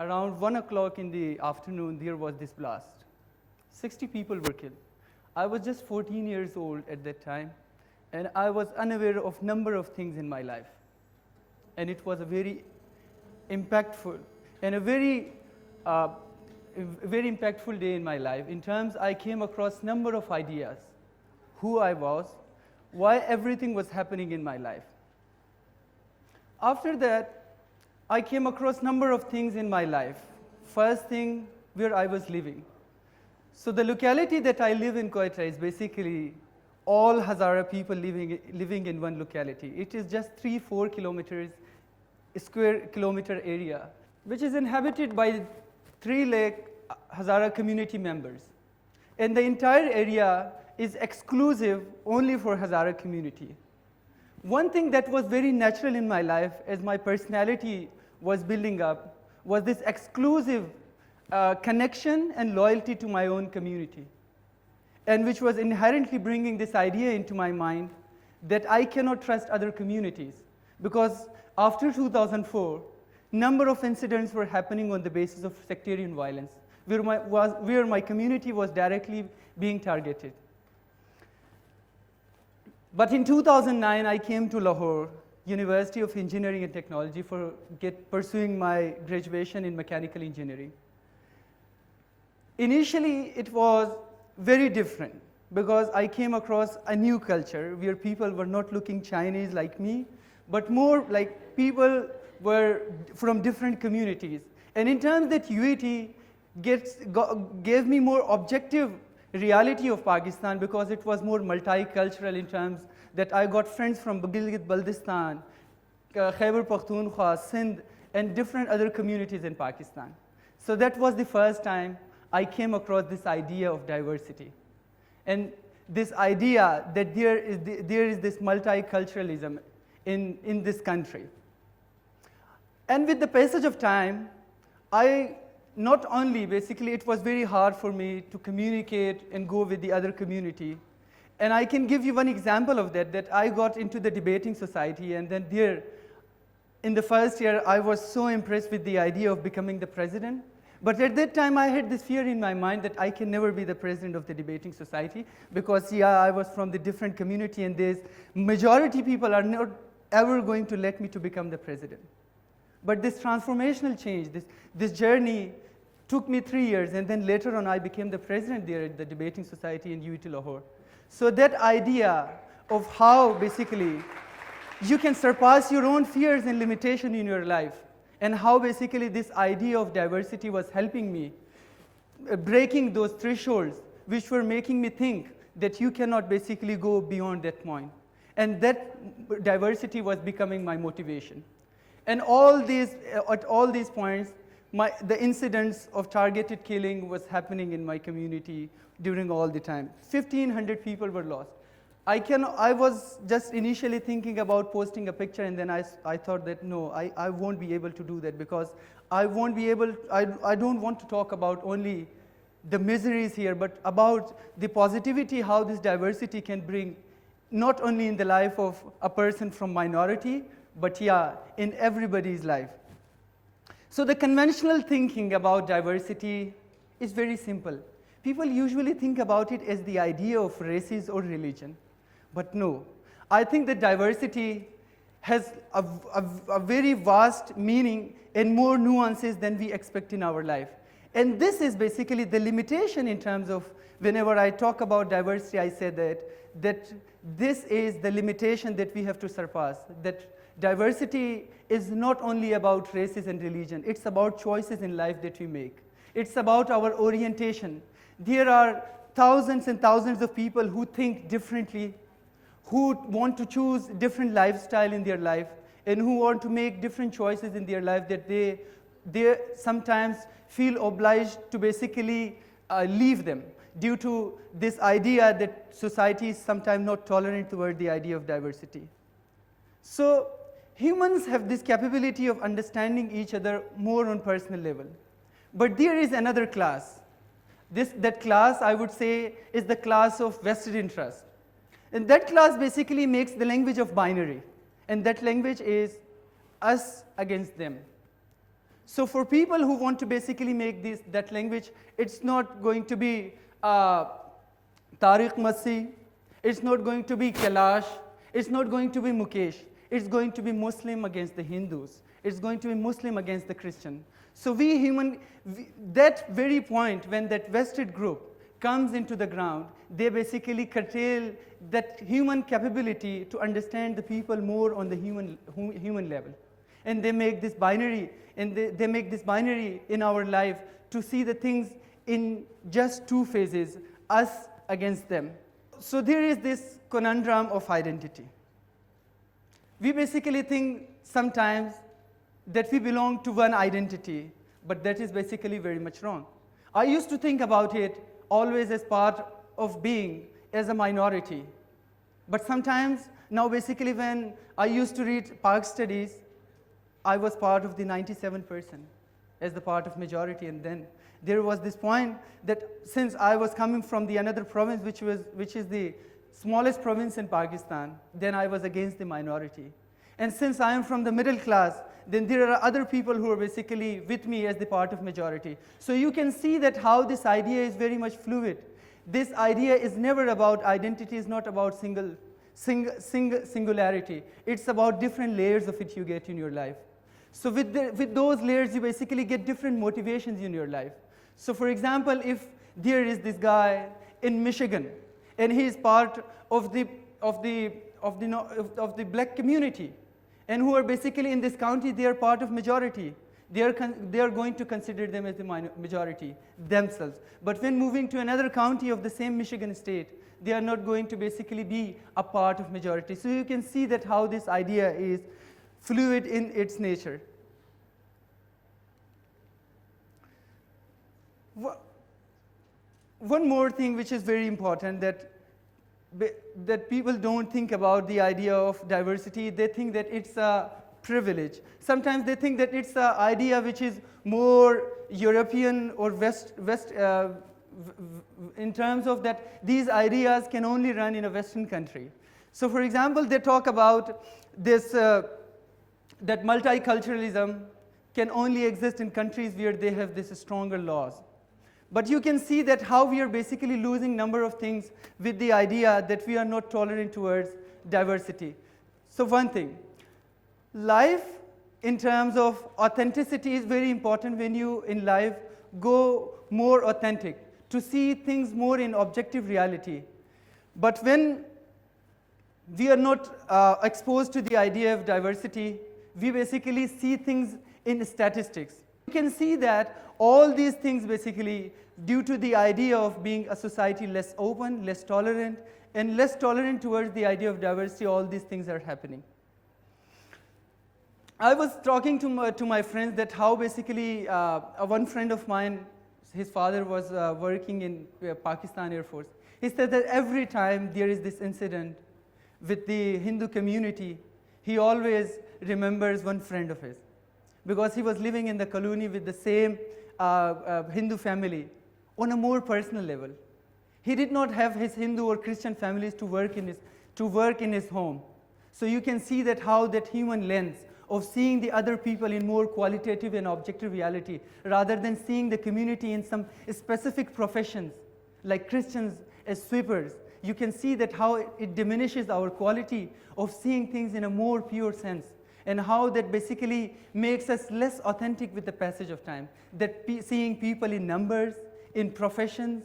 around 1 o'clock in the afternoon, there was this blast. 60 people were killed. I was just 14 years old at that time, and I was unaware of number of things in my life. And it was a very impactful and a very impactful day in my life. In terms, I came across number of ideas, who I was, why everything was happening in my life. After that, I came across number of things in my life. First thing, where I was living. So the locality that I live in, Quetta, is basically all Hazara people living in one locality. It is just 3-4 kilometers, square kilometer area, which is inhabited by 3 lakh Hazara community members. And the entire area is exclusive only for Hazara community. One thing that was very natural in my life as my personality was building up was this exclusive connection and loyalty to my own community, and which was inherently bringing this idea into my mind that I cannot trust other communities, because after 2004, number of incidents were happening on the basis of sectarian violence, where my community was directly being targeted. But in 2009, I came to Lahore, University of Engineering and Technology, for pursuing my graduation in mechanical engineering. Initially, it was very different because I came across a new culture where people were not looking Chinese like me, but more like people were from different communities. And in terms that UET gave me more objective reality of Pakistan, because it was more multicultural in terms that I got friends from Gilgit-Baltistan, Khyber Pakhtunkhwa, Sindh, and different other communities in Pakistan. So that was the first time I came across this idea of diversity, and this idea that there is this multiculturalism in this country. And with the passage of time, not only, basically, it was very hard for me to communicate and go with the other community. And I can give you one example of that I got into the debating society, and then there, in the first year, I was so impressed with the idea of becoming the president. But at that time, I had this fear in my mind that I can never be the president of the debating society, because I was from the different community, and this majority people are not ever going to let me to become the president. But this transformational change, this journey took me 3 years, and then later on I became the president there at the debating society in UET Lahore. So that idea of how basically you can surpass your own fears and limitation in your life, and how basically this idea of diversity was helping me breaking those thresholds which were making me think that you cannot basically go beyond that point. And that diversity was becoming my motivation. And at all these points, the incidents of targeted killing was happening in my community during all the time. 1,500 people were lost. I was just initially thinking about posting a picture, and then I thought that no, I won't be able to do that, because I don't want to talk about only the miseries here, but about the positivity, how this diversity can bring, not only in the life of a person from minority, but in everybody's life. So the conventional thinking about diversity is very simple. People usually think about it as the idea of races or religion. But no, I think that diversity has a very vast meaning and more nuances than we expect in our life. And this is basically the limitation in terms of, whenever I talk about diversity, I say that this is the limitation that we have to surpass, that diversity is not only about races and religion, it's about choices in life that we make. It's about our orientation. There are thousands and thousands of people who think differently, who want to choose different lifestyle in their life, and who want to make different choices in their life that they sometimes feel obliged to basically leave them due to this idea that society is sometimes not tolerant toward the idea of diversity. So humans have this capability of understanding each other more on personal level. But there is another class. That class, I would say, is the class of vested interest. And that class basically makes the language of binary. And that language is us against them. So for people who want to basically make that language, it's not going to be Tariq Masih, it's not going to be Kailash, it's not going to be Mukesh, it's going to be Muslim against the Hindus, it's going to be Muslim against the Christian. So that very point when that vested group comes into the ground, they basically curtail that human capability to understand the people more on the human level. And they make this binary, and they make this binary in our life to see the things in just two phases, us against them. So there is this conundrum of identity. We basically think sometimes that we belong to one identity, but that is basically very much wrong. I used to think about it always as part of being as a minority. But sometimes, now basically when I used to read Park Studies, I was part of the 97% as the part of majority, and then there was this point that since I was coming from the another province, which is the smallest province in Pakistan, then I was against the minority. And since I am from the middle class, then there are other people who are basically with me as the part of majority. So you can see that how this idea is very much fluid. This idea is never about identity, is not about singularity. It's about different layers of it you get in your life. So with those layers, you basically get different motivations in your life. So for example, if there is this guy in Michigan, and he is part of the black community, and who are basically in this county, they are part of majority. They are going to consider them as the majority themselves. But when moving to another county of the same Michigan state, they are not going to basically be a part of majority. So you can see that how this idea is fluid in its nature. One more thing which is very important that people don't think about the idea of diversity. They think that it's a privilege. Sometimes they think that it's an idea which is more European or West in terms of that these ideas can only run in a Western country. So for example, they talk about this, that multiculturalism can only exist in countries where they have this stronger laws. But you can see that how we are basically losing number of things with the idea that we are not tolerant towards diversity. So one thing, life in terms of authenticity is very important when you in life go more authentic, to see things more in objective reality. But when we are not exposed to the idea of diversity, we basically see things in statistics. You can see that all these things basically, due to the idea of being a society less open, less tolerant, and less tolerant towards the idea of diversity, all these things are happening. I was talking to my friends that how basically one friend of mine, his father was working in Pakistan Air Force. He said that every time there is this incident with the Hindu community, he always remembers one friend of his, because he was living in the colony with the same Hindu family on a more personal level. He did not have his Hindu or Christian families to work in his home. So you can see that how that human lens of seeing the other people in more qualitative and objective reality, rather than seeing the community in some specific professions, like Christians as sweepers, you can see that how it diminishes our quality of seeing things in a more pure sense, and how that basically makes us less authentic with the passage of time. That seeing people in numbers, in professions,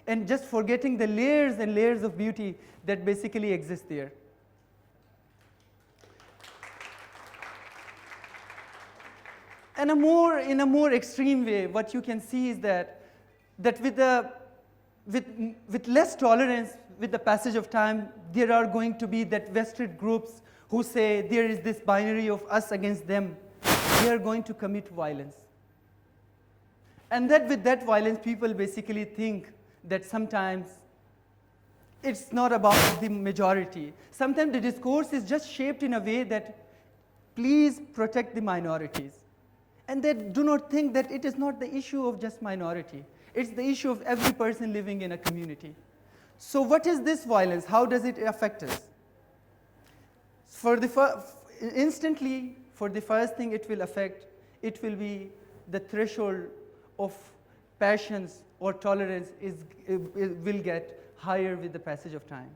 and just forgetting the layers and layers of beauty that basically exist there. And in a more extreme way, what you can see is that with less tolerance with the passage of time, there are going to be that vested groups who say there is this binary of us against them. They are going to commit violence. And that with that violence, people basically think that sometimes it's not about the majority. Sometimes the discourse is just shaped in a way that please protect the minorities. And they do not think that it is not the issue of just minority. It's the issue of every person living in a community. So what is this violence? How does it affect us? Instantly, for the first thing it will affect, it will be the threshold of passions or tolerance will get higher with the passage of time.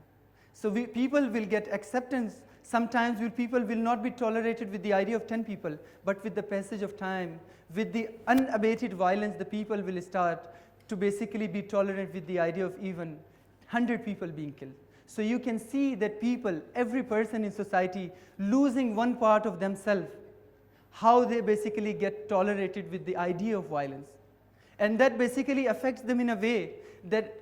So people will get acceptance. Sometimes people will not be tolerated with the idea of 10 people, but with the passage of time, with the unabated violence, the people will start to basically be tolerant with the idea of even 100 people being killed. So you can see that people, every person in society, losing one part of themselves, how they basically get tolerated with the idea of violence. And that basically affects them in a way that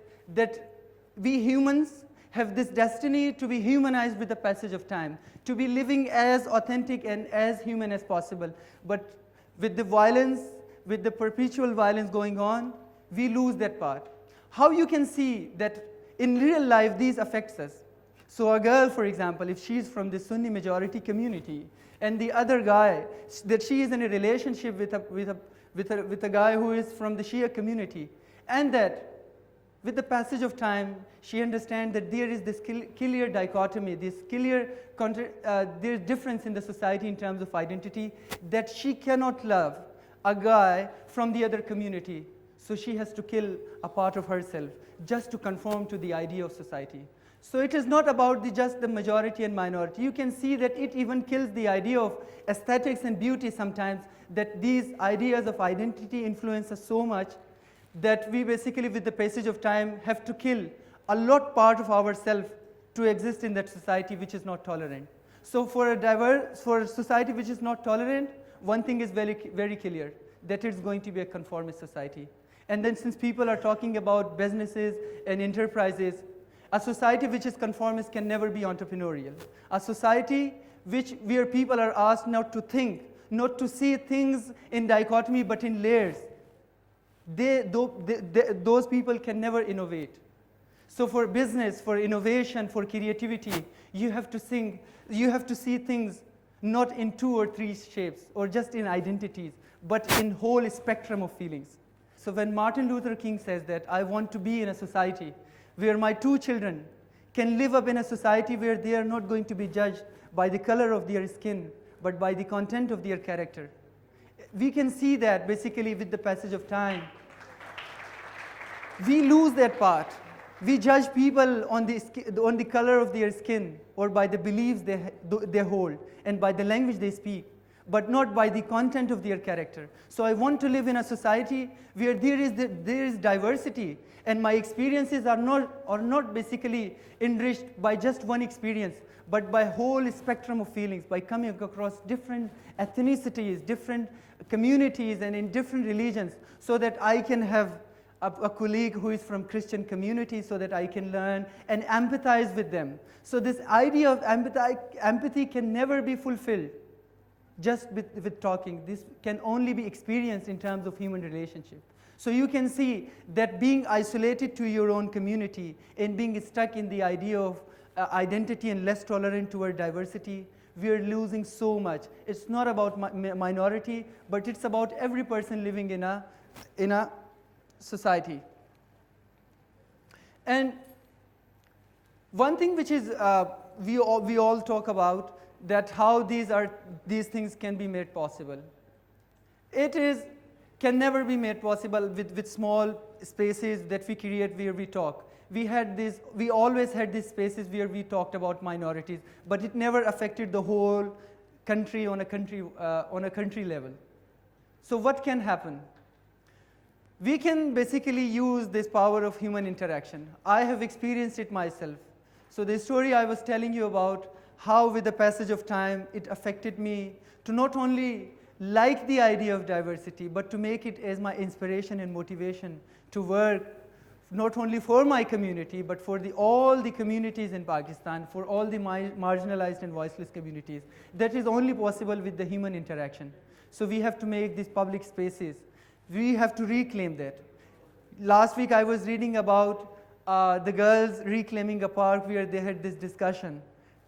we humans have this destiny to be humanized with the passage of time, to be living as authentic and as human as possible. But with the violence, with the perpetual violence going on, we lose that part. How you can see that in real life these affects us. So a girl, for example, if she's from the Sunni majority community, and the other guy, that she is in a relationship with a guy who is from the Shia community, and that with the passage of time, she understands that there is this clear dichotomy, this clear there's difference in the society in terms of identity, that she cannot love a guy from the other community. So she has to kill a part of herself just to conform to the idea of society. So it is not about just the majority and minority. You can see that it even kills the idea of aesthetics and beauty sometimes, that these ideas of identity influence us so much that we basically, with the passage of time, have to kill a lot part of ourselves to exist in that society which is not tolerant. So for a society which is not tolerant, one thing is very, very clear, that it's going to be a conformist society. And then since people are talking about businesses and enterprises, a society which is conformist can never be entrepreneurial. A society where people are asked not to think, not to see things in dichotomy but in layers, those people can never innovate. So for business, for innovation, for creativity, you have to see things not in 2 or 3 shapes or just in identities, but in whole spectrum of feelings. So when Martin Luther King says that I want to be in a society where my 2 children can live up in a society where they are not going to be judged by the color of their skin, but by the content of their character. We can see that basically with the passage of time. We lose that part. We judge people on the color of their skin or by the beliefs they hold and by the language they speak, but not by the content of their character. So I want to live in a society where there is diversity, and my experiences are not basically enriched by just one experience, but by whole spectrum of feelings, by coming across different ethnicities, different communities, and in different religions, so that I can have a colleague who is from Christian community, so that I can learn and empathize with them. So this idea of empathy can never be fulfilled just with talking. This can only be experienced in terms of human relationship. So you can see that being isolated to your own community and being stuck in the idea of identity and less tolerant toward diversity, we are losing so much. It's not about minority, but it's about every person living in a society. And one thing which is we all talk about, that how these things can be made possible. Can never be made possible with small spaces that we create where we talk. We always had these spaces where we talked about minorities, but it never affected the whole country on a country level. So what can happen? We can basically use this power of human interaction. I have experienced it myself. So the story I was telling you about, how with the passage of time it affected me to not only like the idea of diversity, but to make it as my inspiration and motivation to work not only for my community, but for all the communities in Pakistan, for all the marginalized and voiceless communities. That is only possible with the human interaction. So we have to make these public spaces. We have to reclaim that. Last week I was reading about the girls reclaiming a park where they had this discussion.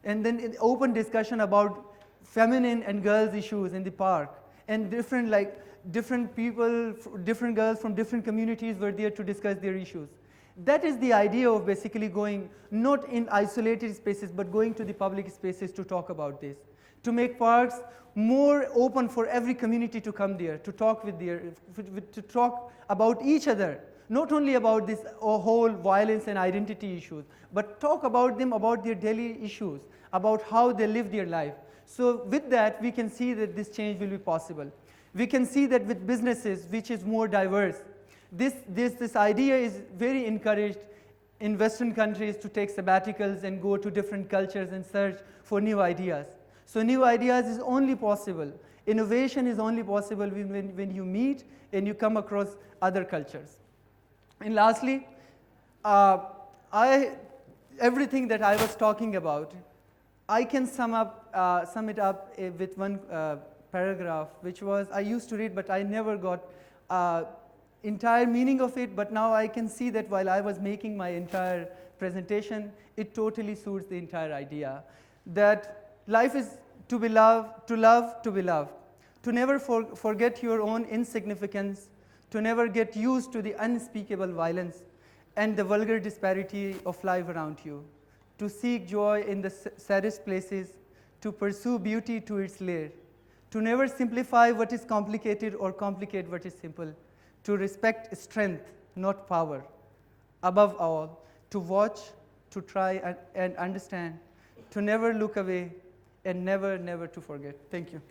And then an open discussion about feminine and girls issues in the park. And different people, different girls from different communities were there to discuss their issues. That is the idea of basically going not in isolated spaces, but going to the public spaces to talk about this. to make parks more open for every community to come there, to talk to talk about each other, not only about this whole violence and identity issues, but talk about them, about their daily issues, about how they live their life. So with that, we can see that this change will be possible. We can see that with businesses, which is more diverse, this idea is very encouraged in Western countries to take sabbaticals and go to different cultures and search for new ideas. So new ideas is only possible. Innovation is only possible when you meet and you come across other cultures. And lastly, everything that I was talking about, I can sum it up with one paragraph, which was, I used to read, but I never got entire meaning of it, but now I can see that while I was making my entire presentation, it totally suits the entire idea. That life is to be loved, to love, to be loved. To never forget your own insignificance, to never get used to the unspeakable violence and the vulgar disparity of life around you. To seek joy in the saddest places, to pursue beauty to its lair. To never simplify what is complicated or complicate what is simple. To respect strength, not power. Above all, to watch, to try and understand, to never look away, and never, never to forget. Thank you.